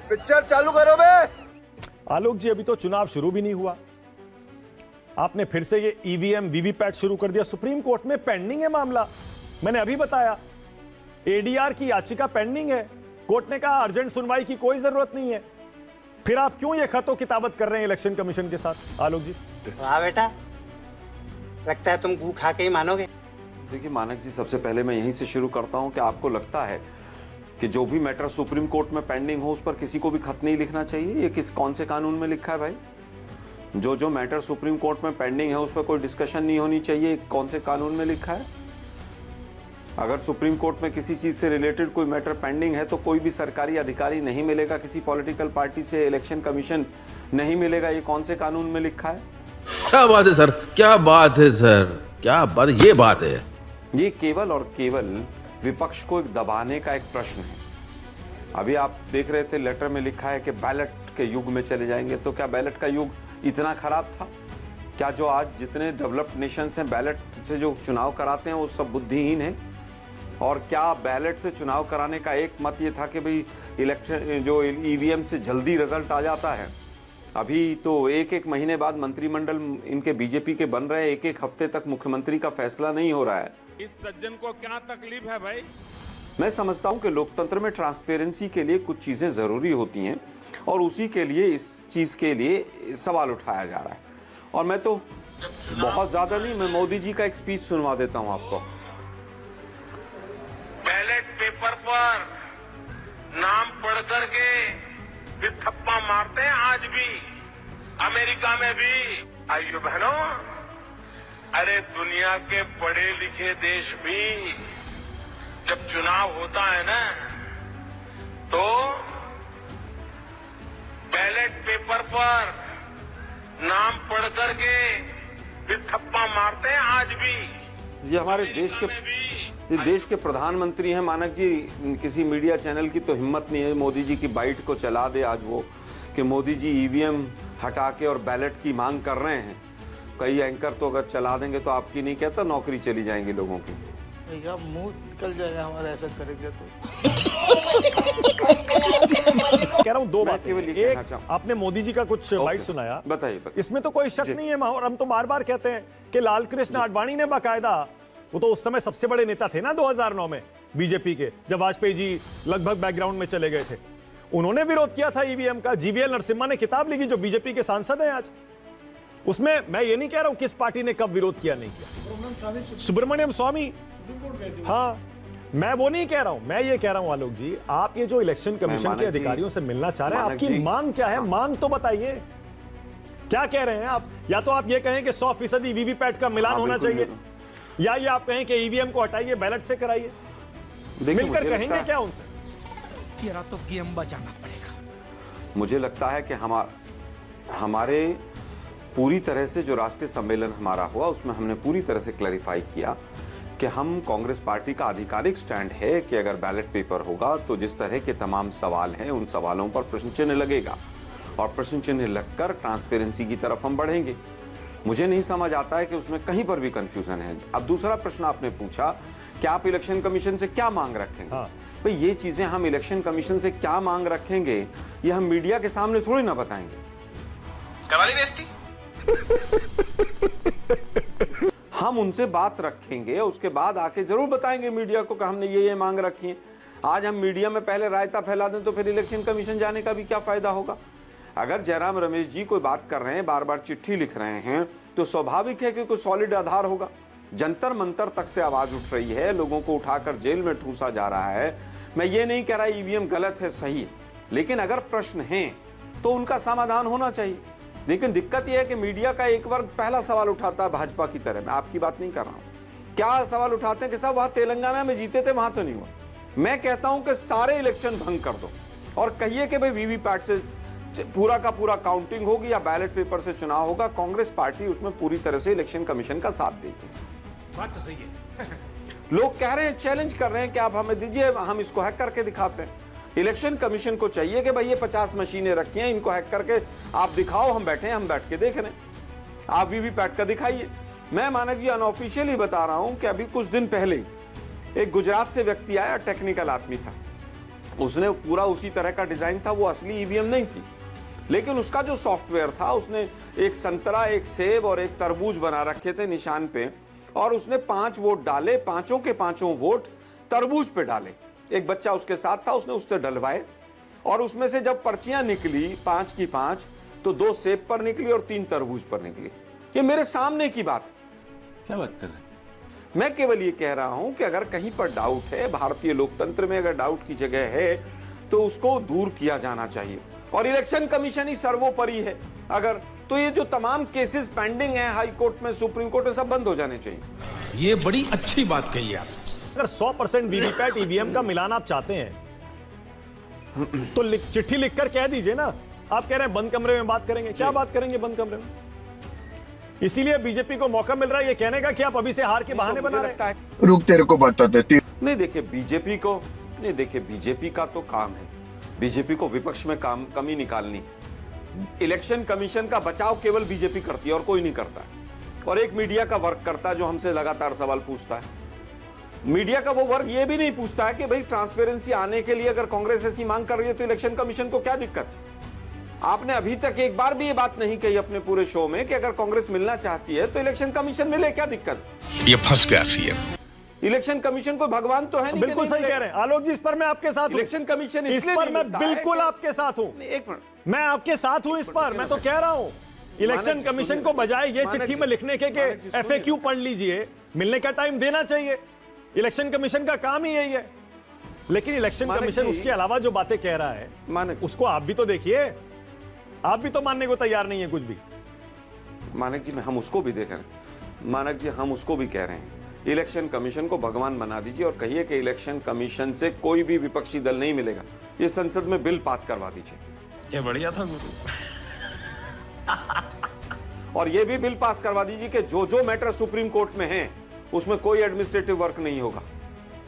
Picture चालू करो बे। आलोक जी, अभी तो चुनाव शुरू भी नहीं हुआ, आपने फिर से ये ईवीएम वीवीपैट शुरू कर दिया। सुप्रीम कोर्ट में पेंडिंग है मामला, मैंने अभी बताया। एडीआर की याचिका पेंडिंग है, कोर्ट ने कहा अर्जेंट सुनवाई की कोई जरूरत नहीं है। फिर आप क्यों ये खतो किताबत कर रहे हैं इलेक्शन कमीशन के साथ? आलोक जी, वाह बेटा, लगता है तुम गू खा के ही मानोगे। देखिए मानक जी, सबसे पहले मैं यहीं से शुरू करता हूं कि आपको लगता है कि जो भी मैटर सुप्रीम कोर्ट में पेंडिंग हो उस पर किसी को भी खत नहीं लिखना चाहिए? ये कौन से कानून में लिखा है भाई? जो मैटर सुप्रीम कोर्ट में पेंडिंग है उस पर कोई डिस्कशन नहीं होनी चाहिए, कौन से कानून में लिखा है? अगर सुप्रीम कोर्ट में किसी चीज से रिलेटेड कोई मैटर पेंडिंग है तो कोई भी सरकारी अधिकारी नहीं मिलेगा, किसी पॉलिटिकल पार्टी से इलेक्शन कमीशन नहीं मिलेगा, ये कौन से कानून में लिखा है? क्या बात है सर, क्या बात है सर, क्या बात, ये बात है। ये केवल और केवल विपक्ष को एक दबाने का एक प्रश्न है। अभी आप देख रहे थे लेटर में लिखा है कि बैलेट के युग में चले जाएंगे, तो क्या बैलेट का युग इतना खराब था? क्या जो आज जितने डेवलप्ड नेशंस हैं बैलेट से जो चुनाव कराते हैं वो सब बुद्धिहीन हैं? और क्या बैलेट से चुनाव कराने का एक मत ये था कि भाई इलेक्शन जो ईवीएम से जल्दी रिजल्ट आ जाता है? अभी तो एक महीने बाद मंत्रिमंडल इनके बीजेपी के बन रहे हैं, एक हफ्ते तक मुख्यमंत्री का फैसला नहीं हो रहा है। इस सज्जन को क्या तकलीफ है भाई? मैं समझता हूं कि लोकतंत्र में ट्रांसपेरेंसी के लिए कुछ चीजें जरूरी होती हैं और उसी के लिए इस चीज के लिए सवाल उठाया जा रहा है। और मैं तो बहुत ज्यादा नहीं, मैं मोदी जी का एक स्पीच सुनवा देता हूं आपको। बैलेट पेपर पर नाम पढ़ करके भी थप्पा मारते हैं आज भी, अमेरिका में भी। आइयो बहनों, अरे दुनिया के पढ़े लिखे देश भी जब चुनाव होता है ना तो बैलेट पेपर पर नाम पढ़ करके भी थप्पा मारते हैं आज भी। ये हमारे देश के प्रधानमंत्री हैं मानक जी, किसी मीडिया चैनल की तो हिम्मत नहीं है मोदी जी की बाइट को चला दे आज वो, कि मोदी जी ईवीएम हटा के और बैलेट की मांग कर रहे हैं। कई एंकर तो अगर चला देंगे तो आपकी नहीं कहता नौकरी चली जाएंगी लोगों की। भैया मुंह निकल जाएगा हमारा ऐसा करेंगे तो। कह रहा हूं दो बातें। केवल ये कहना एक, चाहूं। आपने मोदी जी का कुछ बाइट सुनाया, बताइए। इसमें तो कोई शक नहीं है, और हम तो बार बार कहते हैं कि लाल कृष्ण आडवाणी ने बाकायदा, वो तो उस समय सबसे बड़े नेता थे ना 2009 में बीजेपी के, जब वाजपेयी जी लगभग बैकग्राउंड में चले गए थे, उन्होंने विरोध किया था ईवीएम का। जीवीएल नरसिम्हा ने किताब लिखी, जो बीजेपी के सांसद हैं आज। उसमें मैं ये नहीं कह रहा हूं किस पार्टी ने कब विरोध किया नहीं किया, सुब्रमण्यम स्वामी, हाँ, मैं वो नहीं कह रहा हूं। मैं ये कह रहा हूं आलोक जी, आप ये जो इलेक्शन कमीशन के अधिकारियों से मिलना चाह रहे हैं, आपकी मांग क्या है? मांग तो बताइए, क्या कह रहे हैं आप? या तो आप ये कहें कि 100% वीवीपैट का मिलान होना चाहिए, या ये आप कहें कि ईवीएम को हटाइए, बैलेट से कराइए। मिलकर कहेंगे क्या उनसे? तेरा तो गेम बजाना पड़ेगा। मुझे लगता है कि हमारे पूरी तरह से जो राष्ट्रीय सम्मेलन हमारा हुआ उसमें हमने पूरी तरह से क्लैरिफाई किया कि हम कांग्रेस पार्टी का आधिकारिक स्टैंड है कि अगर बैलेट पेपर होगा तो जिस तरह के तमाम सवाल हैं उन सवालों पर प्रश्न चिन्ह लगेगा और प्रश्न चिन्ह लगकर ट्रांसपेरेंसी की तरफ हम बढ़ेंगे। मुझे नहीं समझ आता है कि उसमें कहीं पर भी कंफ्यूजन है। अब दूसरा प्रश्न आपने पूछा कि आप इलेक्शन कमीशन से क्या मांग रखेंगे। हाँ। भाई ये चीजें हम इलेक्शन कमीशन से क्या मांग रखेंगे ये हम मीडिया के सामने थोड़ी ना बताएंगे। करा ली बेइज्जती। हम उनसे बात रखेंगे, उसके बाद आके जरूर बताएंगे मीडिया को कि हमने ये मांग रखी है। आज हम मीडिया में पहले रायता फैला दें तो फिर इलेक्शन कमीशन जाने का भी क्या फायदा होगा? अगर जयराम रमेश जी कोई बात कर रहे हैं, बार बार चिट्ठी लिख रहे हैं, तो स्वाभाविक है कि कोई सॉलिड आधार होगा। जंतर मंतर तक से आवाज उठ रही है, लोगों को उठाकर जेल में ठूसा जा रहा है। मैं ये नहीं कह रहा ईवीएम गलत है, सही है, लेकिन अगर प्रश्न हैं तो उनका समाधान होना चाहिए। लेकिन दिक्कत यह है कि मीडिया का एक वर्ग पहला सवाल उठाता है भाजपा की तरह। मैं आपकी बात नहीं कर रहा हूं। क्या सवाल उठाते हैं कि साहब वहां तेलंगाना में जीते थे, वहां तो नहीं हुआ। मैं कहता हूं कि सारे इलेक्शन भंग कर दो और कहिए कि भाई वीवीपैट से पूरा का पूरा काउंटिंग होगी या बैलेट पेपर से चुनाव होगा। कांग्रेस पार्टी उसमें पूरी तरह से इलेक्शन कमीशन का साथ देगी। बात तो सही है। लोग कह रहे हैं, चैलेंज कर रहे हैं कि आप हमें दीजिए, हम इसको हैक करके दिखाते हैं। इलेक्शन कमीशन को चाहिए कि भाई ये 50 मशीनें रखी हैं, इनको हैक करके आप दिखाओ, हम बैठे हैं, हम बैठ के देख रहे हैं, आप वीवीपैट का दिखाइए। मैं मानक जी अनऑफिशियली बता रहा हूं कि अभी कुछ दिन पहले एक गुजरात से व्यक्ति आया, टेक्निकल आदमी था, उसने पूरा उसी तरह का डिजाइन था, वो असली ईवीएम नहीं थी, लेकिन उसका जो सॉफ्टवेयर था, उसने एक संतरा, एक सेब और एक तरबूज बना रखे थे निशान पे, और उसने 5 वोट डाले, पांचों के पांचों वोट तरबूज पे डाले। एक बच्चा उसके साथ था, उसने उससे डलवाए, और उसमें से जब पर्चियां निकली 5 की 5, तो 2 सेब पर निकली और 3 तरबूज पर निकली। ये मेरे सामने की बात। क्या बात कर रहे हैं? मैं केवल ये कह रहा हूं कि अगर कहीं पर डाउट है, भारतीय लोकतंत्र में अगर डाउट की जगह है, तो उसको दूर किया जाना चाहिए, और इलेक्शन कमीशन ही सर्वोपरि है। अगर तो ये जो तमाम केसेस पेंडिंग हैं हाई कोर्ट में, सुप्रीम कोर्ट में, सब बंद हो जाने चाहिए। ये बड़ी अच्छी बात कही आप। अगर 100% वीवीपैट ईवीएम का मिलान आप चाहते हैं तो चिट्ठी लिखकर कह दीजिए ना। आप कह रहे हैं बंद कमरे में बात करेंगे, क्या बात करेंगे बंद कमरे में? इसीलिए बीजेपी को मौका मिल रहा है ये कहने का कि आप अभी से हार के बहाने बना रहे हैं। रुक तेरे को बता देती। नहीं देखिए बीजेपी का तो काम है, बीजेपी को विपक्ष में कमी निकालनी। इलेक्शन कमीशन का बचाव केवल बीजेपी करती है और कोई नहीं करता, और एक मीडिया का वर्क करता है जो हमसे लगातार सवाल पूछता है। मीडिया का वो वर्ग ये भी नहीं पूछता है कि भाई ट्रांसपेरेंसी आने के लिए अगर कांग्रेस ऐसी मांग कर रही है तो इलेक्शन कमीशन को क्या दिक्कत। आपने अभी तक एक बार भी ये बात नहीं कही अपने पूरे शो में कि अगर कांग्रेस मिलना चाहती है तो इलेक्शन कमीशन मिले, क्या दिक्कत। ये फंस गया सीएम। इलेक्शन कमीशन कोई भगवान तो है नहीं। बिल्कुल सही कह रहे हैं आलोक जी, इस पर मैं आपके साथ हूं। इलेक्शन कमीशन इस पर मैं बिल्कुल आपके साथ हूं। एक मिनट, मैं आपके साथ हूं इस पर। मैं तो कह रहा हूं इलेक्शन कमीशन को बजाय ये चिट्ठी में लिखने के FAQ पढ़ लीजिए, मिलने का टाइम देना चाहिए। इलेक्शन कमीशन का काम ही यही है। लेकिन इलेक्शन कमीशन उसके अलावा जो बातें कह रहा है उसको आप भी तो देखिए। आप भी तो मानने को तैयार नहीं है कुछ भी। मानक जी, हम उसको भी देख रहे हैं। मानक जी, हम उसको भी कह रहे हैं, इलेक्शन कमीशन को भगवान बना दीजिए और कहिए कि इलेक्शन कमीशन से कोई भी विपक्षी दल नहीं मिलेगा, ये संसद में बिल पास करवा दीजिए। क्या बढ़िया था गुरु। और ये भी बिल पास करवा दीजिए कि जो जो मैटर सुप्रीम कोर्ट में है उसमें कोई एडमिनिस्ट्रेटिव वर्क नहीं होगा।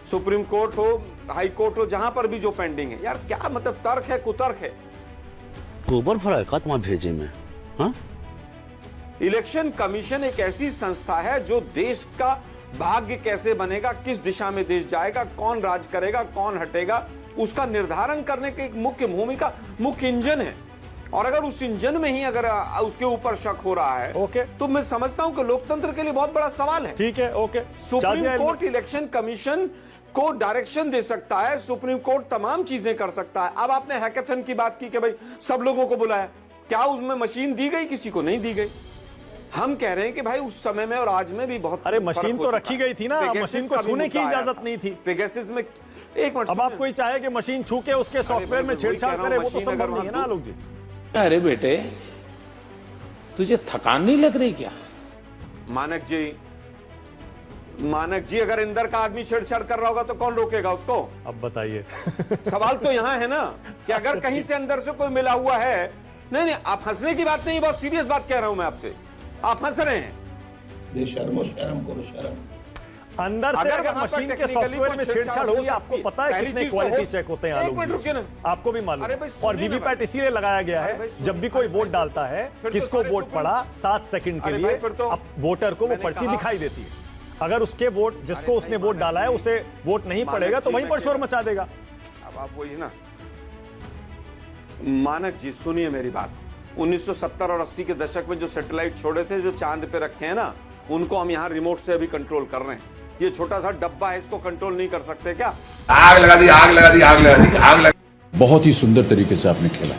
सुप्रीम कोर्ट हो, हाई कोर्ट हो, जहां पर भी जो पेंडिंग है। यार क्या मतलब तर्क है, कुतर्क है। गोबर भरा का तुम भेजे में। हाँ? इलेक्शन कमीशन एक ऐसी संस्था है जो देश का भाग्य कैसे बनेगा, किस दिशा में देश जाएगा, कौन राज करेगा, कौन हटेगा, उसका निर्धारण करने की एक मुख्य भूमिका, मुख्य इंजन है। और अगर उस इंजन में ही अगर उसके ऊपर शक हो रहा है तो मैं समझता हूं कि लोकतंत्र के लिए बहुत बड़ा सवाल है। ठीक है, okay. Supreme court election commission को डायरेक्शन दे सकता है, सुप्रीम कोर्ट तमाम चीजें कर सकता है। अब आपने हैकेथन की बात की कि भाई सब लोगों को बुलाया, क्या उसमें मशीन दी गई? किसी को नहीं दी गई। हम कह रहे हैं कि भाई उस समय में और आज में भी बहुत अरे मशीन तो रखी गई थी ना, मशीन को छूने की इजाजत नहीं थी। पेगासस में एक मिनट, अब आप कोई चाहे कि मशीन छू के उसके सॉफ्टवेयर में छेड़छाड़ करे, वो तो संभव नहीं है ना आलोक जी। अरे बेटे, तुझे थकान नहीं लग रही क्या? मानक जी, अगर इंदर का आदमी छेड़छाड़ कर रहा होगा तो कौन रोकेगा उसको? अब बताइए। सवाल तो यहाँ है ना कि अगर कहीं से अंदर से कोई मिला हुआ है। नहीं, आप हंसने की बात नहीं, बहुत सीरियस बात कह रहा हूं मैं आपसे। आप हंस रहे हैं। बेशर्मो, शर्म करो, शर्म। अंदर से अगर मशीन के सॉफ्टवेयर में छेड़छाड़ होगी, आपको पता है कितने क्वालिटी चेक होते हैं आलोक जी? आपको भी मालूम है। और वीवीपैट इसीलिए लगाया गया है, जब भी कोई वोट डालता है, किसको वोट पड़ा, 7 सेकंड के लिए वोटर को वो पर्ची दिखाई देती है। अगर उसके वोट, जिसको उसने वोट डाला है, उसे वोट नहीं पड़ेगा तो वहीं पर शोर मचा देगा। अब आप वही ना। मानक जी सुनिए मेरी बात। 1970 और 80 के दशक में जो सैटेलाइट छोड़े थे, जो चांद पे रखे हैं ना, उनको हम यहाँ रिमोट से अभी कंट्रोल कर रहे हैं। ये छोटा सा डब्बा है, इसको कंट्रोल नहीं कर सकते क्या? आग लगा दी, आग लगा दी, आग लगा दी, आग लगा। बहुत ही सुंदर तरीके से आपने खेला।